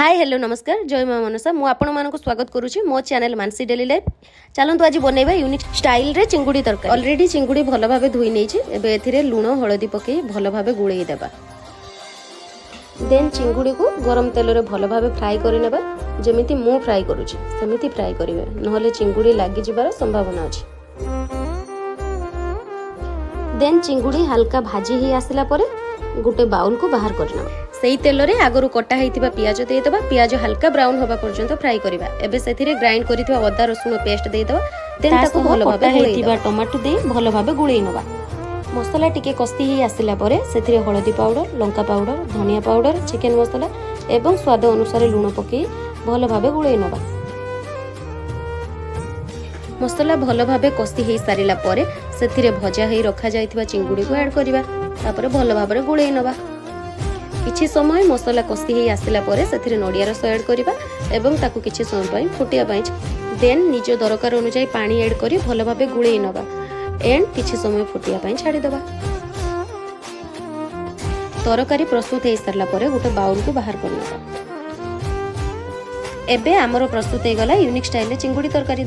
Hi hello नमस्कार जय माँ मनसा मु आपण मानक स्वागत करुच्ची मो चैनल मानसी डेली लाइफ। चलतु आज बनैबा यूनिक स्टाइल रे चिंगुड़ी तरकारी। ऑलरेडी चिंगुड़ी भल भाबे धोई नहीं एबे एथिरे लूण हळदी पकई भल भाबे गुळेई देबा। देन चिंगुड़ी को गरम तेल रे भल भाबे फ्राई करि नेबा। जेमिति मु फ्राई करूची सेमिति फ्राई करिवे नहले चिंगुड़ी लागि जिबार संभावना अछि। देन चिंगुड़ी हल्का भाजी ही आसिला परे गोटे बाउल को बाहर करना। सेई तेल रे आगरु कटा हेतिबा पियाज देई देबा। पियाज हल्का ब्राउन होबा पर्यंत फ्राई करिबा। एबे सेथिरे ग्राइंड करितबा अदा रसुन पेस्ट देई देबा। देन ताको भलो भाबे हेतिबा टमाटो देई भलो भाबे गुळेई नबा। मसला टिके कस्ती ही आसिला परे सेथिरे हळदी पाउडर लंका पाउडर धनिया पाउडर चिकन मसला एवं स्वाद अनुसार लूण पकई भलो भाबे गुळेई नबा। मसला भलो भाबे कस्ती ही सारिला परे सेथिरे भजा हेई रखा जायतिबा चिंगुड़ी को ऐड करिबा। तापरे भलो भाबे गुळेई नबा। किछि समय मसला कस्ती ही आसिला परे सेथिरे नडिया रस ऐड करिबा एवं ताकु किछि समय पई फुटिया पई देन निज दरकार अनुसार पानी ऐड करी भलो भाबे गुळेई नबा एंड किछि समय फुटिया पई छाडी देबा। तरकारी प्रस्तुत हे सरला परे गोटे बाउल को बाहर करनबा। एबे हमरो प्रस्तुत हे गला यूनिक स्टाइल चिंगुड़ी तरकारी।